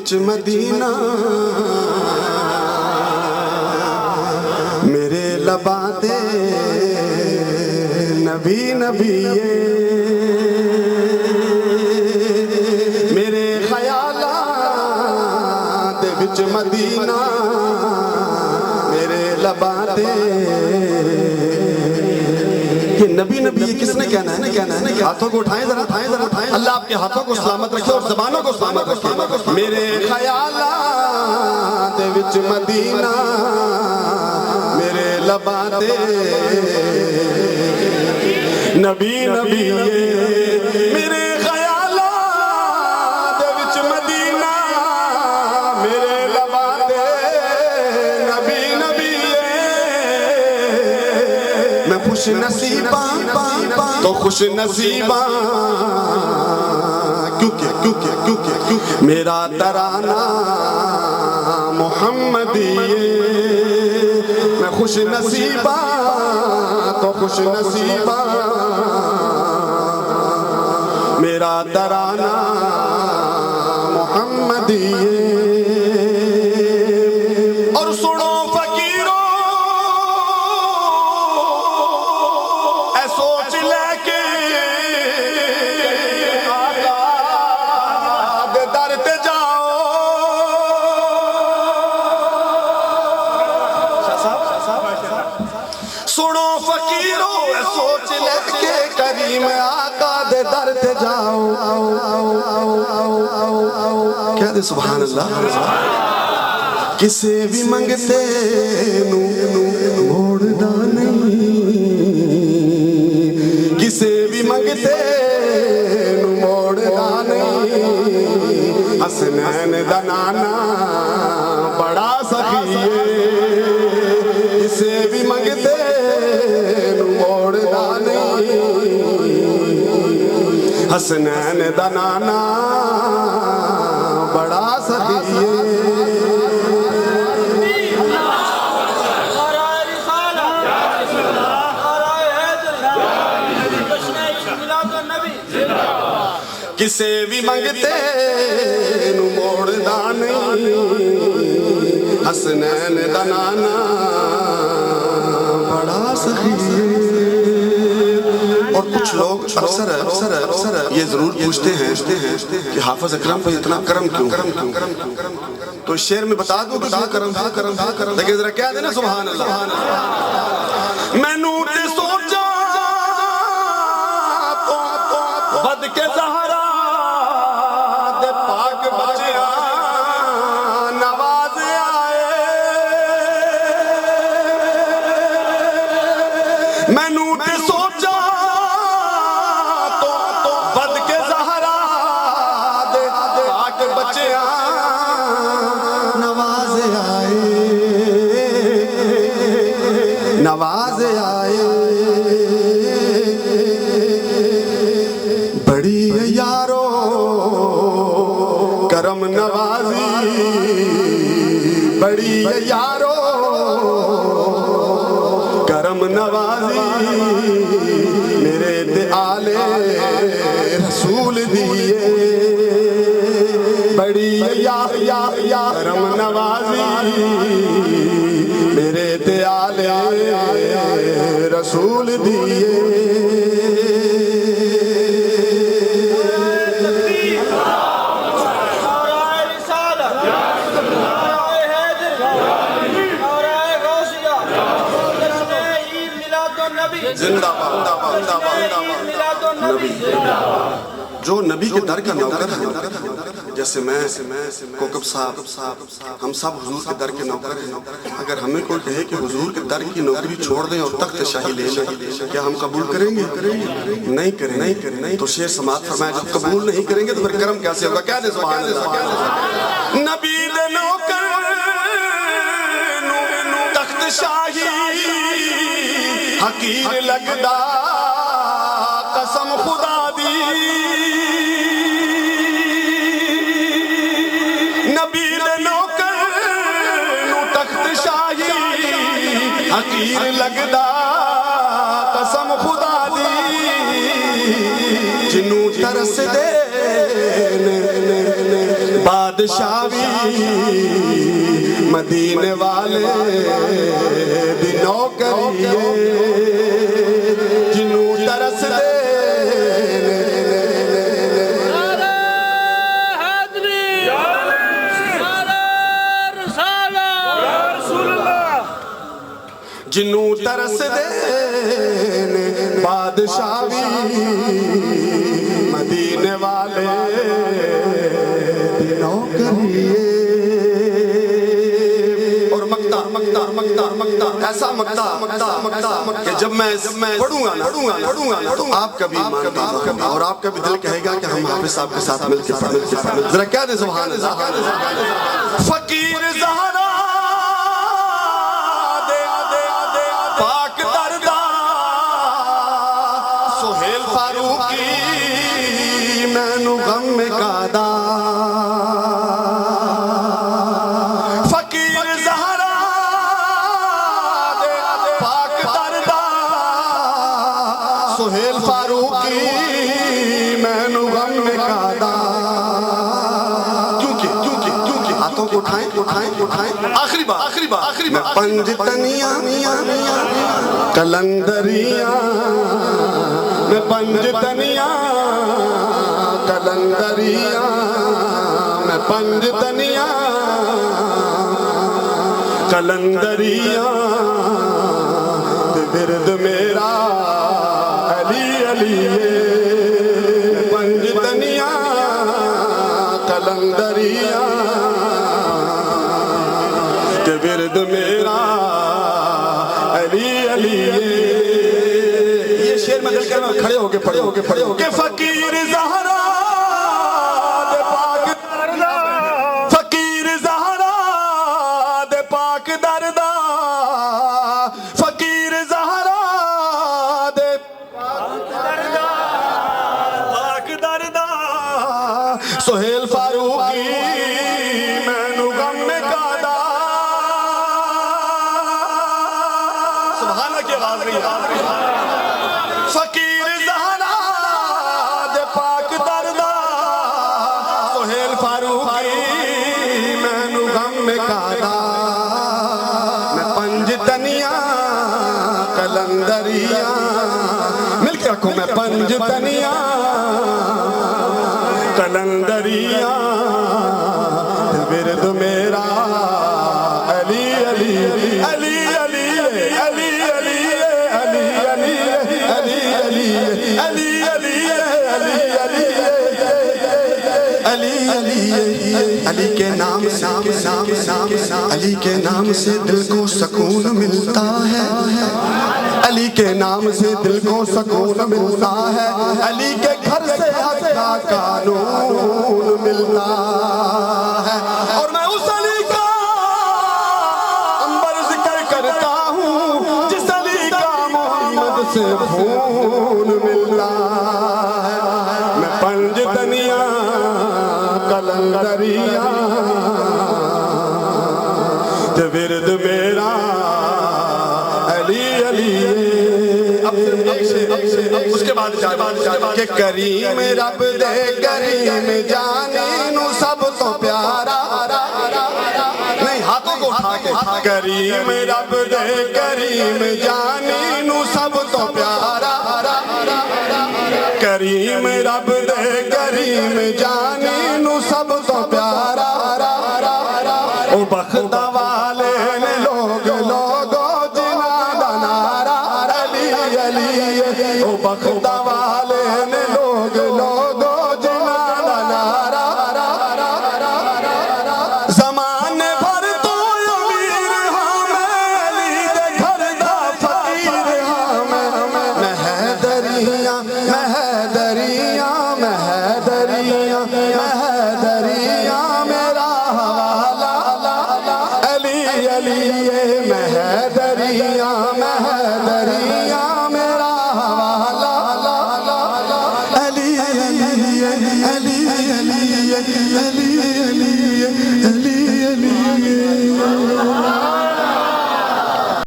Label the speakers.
Speaker 1: وچ مدینہ میرے لباں تے نبی نبی میرے خیالاں دے وچ مدینہ میرے لباں تے یہ نبی نبی یہ کس نے کہنا ہے ہاتھوں کو اٹھائیں ذرا اللہ آپ کے ہاتھوں کو سلامت رکھے اور زبانوں کو سلامت رکھے میرے خیالات وچ مدینہ میرے لباں تے نبی نبی میرے خیالات وچ مدینہ میرے لباں تے نبی نبی میں خوش نصیباں تو خوش نصیباں کیونکہ میرا ترانہ محمدی میں خوش نصیباں تو خوش نصیباں میرا ترانہ محمدی اور سنو فقیروں اے سوچ لے کے آقا دے در تے جاؤ سنو فقیروں اے سوچ لے کے کریم آقا دے در تے جاؤ کہہ دے سبحان اللہ کسے بھی منگتے نو موڑدا نہیں کسے بھی منگتے نو موڑدا نہیں حسنین دا نانا بڑا سخی ہے کسے بھی منگتے نو موڑدا نہیں حسنین دا نانا بڑا سخی ہے کسے بھی منگتے نو موڑدا نہیں حسنین دا نانا بڑا سخی ہے اور کچھ لوگ اکثر یہ ضرور پوچھتے ہیں کہ حافظ اکرم پہ اتنا کرم کیوں تو شعر میں بتا دوں کہ کرم لیکن ذرا کہہ دینا سبحان اللہ میں نور تے سوچا بد کے زہرا میں نوٹ سوچا تو بد کے زہرا دے آکے بچیاں نواز آئے بڑی یارو کرم نوازی بڑی یارو کرم نوازی میرے تے آلے رسول دیئے بڑی کرم نوازی میرے تے آلے رسول دیئے زندہ نبی جو نبی کے در کا نوکر ہے جیسے میں کوکب صاحب ہم سب حضور کے در کے نوکر ہیں اگر ہمیں کوئی کہے کہ حضور کے در کی نوکری چھوڑ دیں اور تخت شاہی لے لیں کیا ہم قبول کریں گے نہیں کریں تو شعر سماعت فرمائے جب قبول نہیں کریں گے تو پھر کرم کیسے ہوگا کہہ دیں سبحان اللہ نبی دے نوکر تخت شاہی حقیر لگدا قسم خدا دی نبی دے نوکر نو تخت شاہی حقیر لگدا قسم خدا دی جنوں ترس دے بادشاہی مدینے والے دی نوکریے جنوں ترس دے جنوں ترس دے بادشاہی مدینے والے دی نوکریے اور مقتا ایسا مقتا کہ جب میں پڑھوں گا نا آپ کا بھی ایمان ہوگا اور آپ کا بھی دل کہے گا کہ ہم حافظ صاحب کے ساتھ مل کے ذرا کہہ دیں سبحان اللہ فقیر زہرا پاک دردہ سہیل فاروقی مینو غم میں قادا فقیر زہرا پاک دردہ سہیل فاروقی مینو غم میں قادا کیونکہ ہاتھوں کو اٹھائیں آخری بار میں پنج تنیاں کلندریاں میں پنج تنیاں کلندریاں میں پنج تنیاں کلندریاں ورد میرا علی علی پنج تنیاں کلندریاں ورد میرا علی علی یہ شعر میں دل کرنا کھڑے ہو کے پڑھے ہو کہ فقیر زہرا دے پاک دردہ فقیر زہرا دے پاک دردہ فقیر زہرا دے پاک دردہ سہیل فاروقی مینو غم میں قادا سبحانہ کی آواز نہیں فقیر زہرا دے پاک دردہ سہیل فاروقی مینو غم میں قادا میں پنج تنیاں کلندریاں مل کے رکھو میں پنج تنیاں کلندریاں ورد میرا علی علی علی علی کے نام علی کے نام سے دل کو سکون ملتا ہے علی کے نام سے دل کو سکون ملتا ہے علی کے گھر سے حق کا قانون ملتا ہے اور میں اس علی کا انبر ذکر کرتا ہوں جس علی کا محمد سے خون ملتا ہے میں پنج تنیاں کلندریاں ورد میرا علی علی اس کے بعد کہ کریم رب دے کریم جانی نو سب تو پیارا نہیں ہاتھوں کو اٹھا کے کریم رب دے کریم جانی نو سب تو پیارا کریم رب دے کریم جانی نو سب تو پیارا او بختہ والے نے لوگو جنہاں دا نعرہ علی علی او بختہ والے نے لوگو جنہاں دا نعرہ زمانے بھر تو امیر ہاں میں علی دے گھر دا فقیر ہاں میں حیدریاں میرا حوالہ علی علی میں حیدریاں